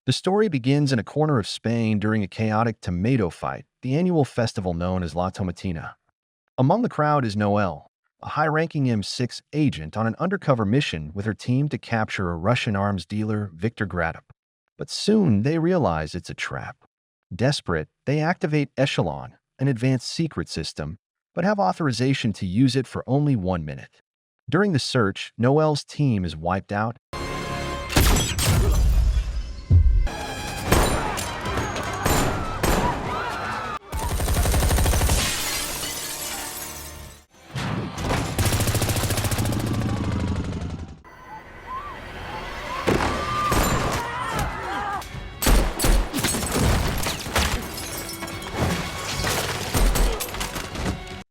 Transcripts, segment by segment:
The story begins in a corner of Spain during a chaotic tomato fight, the annual festival known as La Tomatina. Among the crowd is Noelle, a high-ranking M6 agent on an undercover mission with her team to capture a Russian arms dealer, Viktor Gradup. But soon they realize it's a trap. Desperate, they activate Echelon, an advanced secret system, but have authorization to use it for only 1 minute. During the search, Noelle's team is wiped out,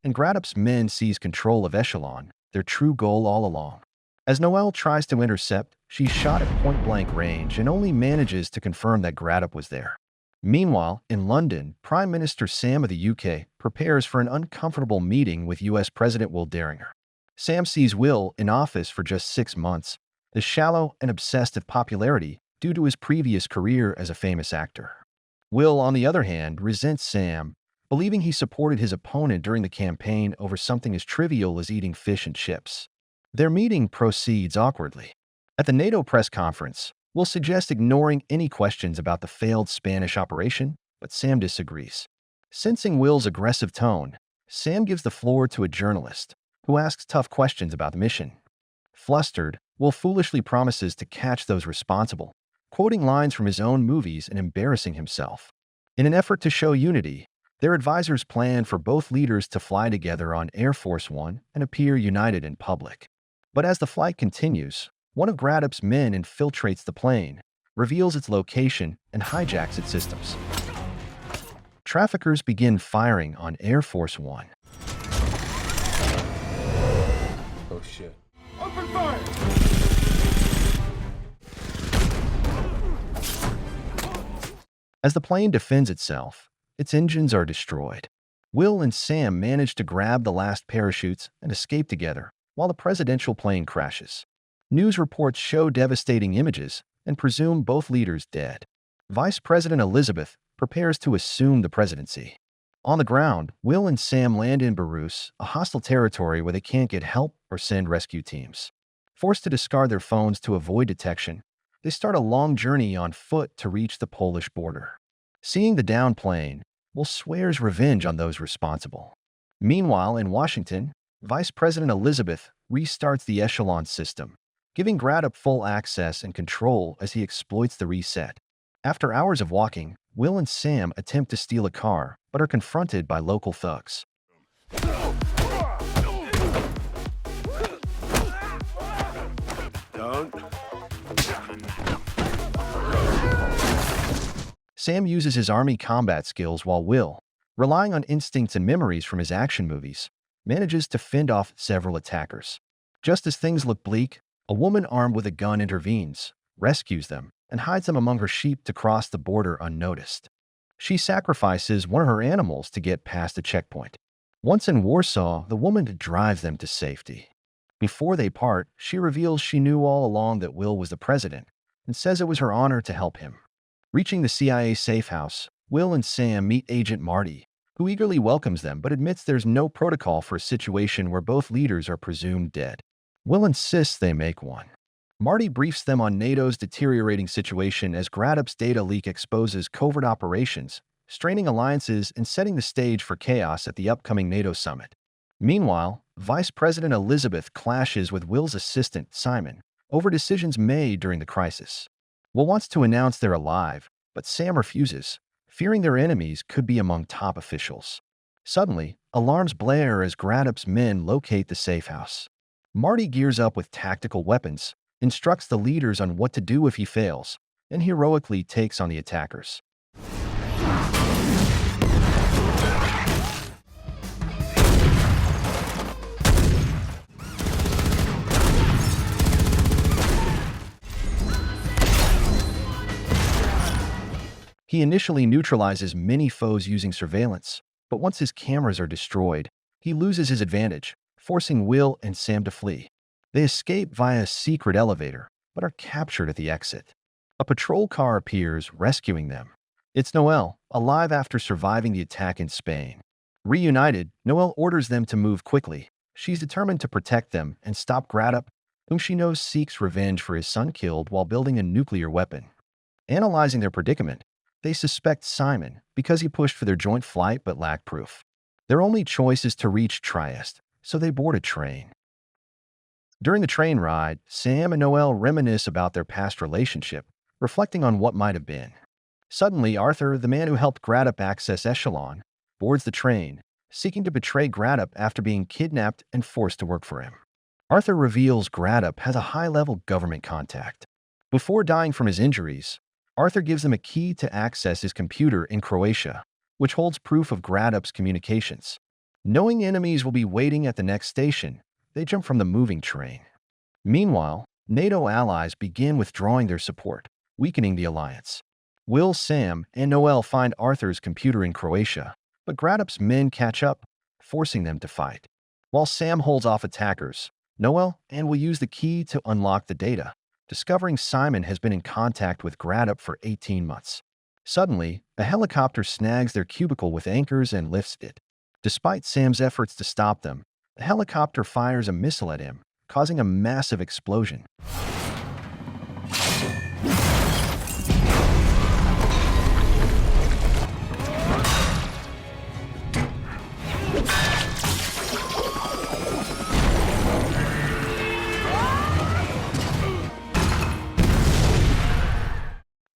and Gradup's men seize control of Echelon, their true goal all along. As Noelle tries to intercept, she's shot at point-blank range and only manages to confirm that Gradup was there. Meanwhile, in London, Prime Minister Sam of the UK prepares for an uncomfortable meeting with US President Will Derringer. Sam sees Will in office for just 6 months, the shallow and obsessed of popularity due to his previous career as a famous actor. Will, on the other hand, resents Sam, believing he supported his opponent during the campaign over something as trivial as eating fish and chips. Their meeting proceeds awkwardly. At the NATO press conference, Will suggests ignoring any questions about the failed Spanish operation, but Sam disagrees. Sensing Will's aggressive tone, Sam gives the floor to a journalist, who asks tough questions about the mission. Flustered, Will foolishly promises to catch those responsible, quoting lines from his own movies and embarrassing himself. In an effort to show unity, their advisors plan for both leaders to fly together on Air Force One and appear united in public. But as the flight continues, one of Gradup's men infiltrates the plane, reveals its location, and hijacks its systems. Traffickers begin firing on Air Force One. Oh shit. Open fire! As the plane defends itself, its engines are destroyed. Will and Sam manage to grab the last parachutes and escape together, while the presidential plane crashes. News reports show devastating images and presume both leaders dead. Vice President Elizabeth prepares to assume the presidency. On the ground, Will and Sam land in Beirut, a hostile territory where they can't get help or send rescue teams. Forced to discard their phones to avoid detection, they start a long journey on foot to reach the Polish border. Seeing the downed plane, Will swears revenge on those responsible. Meanwhile, in Washington, Vice President Elizabeth restarts the Echelon system, giving Gradup full access and control as he exploits the reset. After hours of walking, Will and Sam attempt to steal a car, but are confronted by local thugs. Don't. Sam uses his army combat skills while Will, relying on instincts and memories from his action movies, manages to fend off several attackers. Just as things look bleak, a woman armed with a gun intervenes, rescues them, and hides them among her sheep to cross the border unnoticed. She sacrifices one of her animals to get past a checkpoint. Once in Warsaw, the woman drives them to safety. Before they part, she reveals she knew all along that Will was the president and says it was her honor to help him. Reaching the CIA safe house, Will and Sam meet Agent Marty, who eagerly welcomes them but admits there's no protocol for a situation where both leaders are presumed dead. Will insists they make one. Marty briefs them on NATO's deteriorating situation as Gradup's data leak exposes covert operations, straining alliances and setting the stage for chaos at the upcoming NATO summit. Meanwhile, Vice President Elizabeth clashes with Will's assistant, Simon, over decisions made during the crisis. Will wants to announce they're alive, but Sam refuses, fearing their enemies could be among top officials. Suddenly, alarms blare as Gradup's men locate the safe house. Marty gears up with tactical weapons, instructs the leaders on what to do if he fails, and heroically takes on the attackers. He initially neutralizes many foes using surveillance, but once his cameras are destroyed, he loses his advantage, forcing Will and Sam to flee. They escape via a secret elevator, but are captured at the exit. A patrol car appears, rescuing them. It's Noelle, alive after surviving the attack in Spain. Reunited, Noelle orders them to move quickly. She's determined to protect them and stop Craddock, whom she knows seeks revenge for his son killed while building a nuclear weapon. Analyzing their predicament, they suspect Simon because he pushed for their joint flight but lacked proof. Their only choice is to reach Trieste, so they board a train. During the train ride, Sam and Noelle reminisce about their past relationship, reflecting on what might have been. Suddenly, Arthur, the man who helped Craddock access Echelon, boards the train, seeking to betray Craddock after being kidnapped and forced to work for him. Arthur reveals Craddock has a high-level government contact. Before dying from his injuries, Arthur gives him a key to access his computer in Croatia, which holds proof of Craddock's communications. Knowing enemies will be waiting at the next station, they jump from the moving train. Meanwhile, NATO allies begin withdrawing their support, weakening the alliance. Will, Sam, and Noelle find Arthur's computer in Croatia, but Craddock's men catch up, forcing them to fight. While Sam holds off attackers, Noelle and will use the key to unlock the data, discovering Simon has been in contact with Craddock for 18 months. Suddenly, a helicopter snags their cubicle with anchors and lifts it. Despite Sam's efforts to stop them, the helicopter fires a missile at him, causing a massive explosion.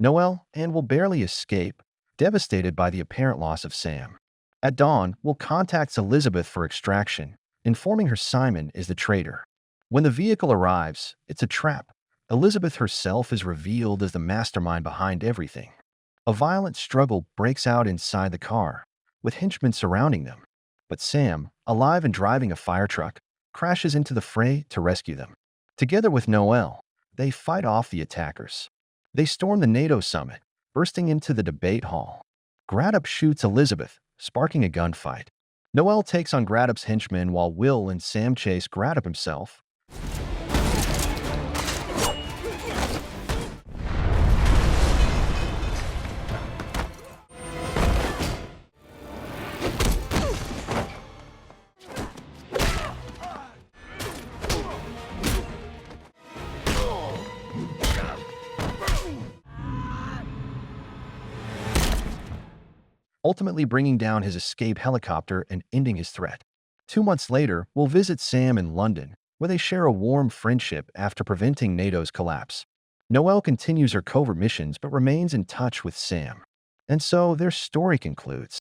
Noelle and will barely escape, devastated by the apparent loss of Sam. At dawn, Will contacts Elizabeth for extraction, informing her Simon is the traitor. When the vehicle arrives, it's a trap. Elizabeth herself is revealed as the mastermind behind everything. A violent struggle breaks out inside the car, with henchmen surrounding them. But Sam, alive and driving a fire truck, crashes into the fray to rescue them. Together with Noelle, they fight off the attackers. They storm the NATO summit, bursting into the debate hall. Craddock shoots Elizabeth, sparking a gunfight. Noelle takes on Craddock's henchmen while Will and Sam chase Craddock himself. Ultimately bringing down his escape helicopter and ending his threat. 2 months later, we'll visit Sam in London, where they share a warm friendship after preventing NATO's collapse. Noelle continues her covert missions but remains in touch with Sam. And so their story concludes.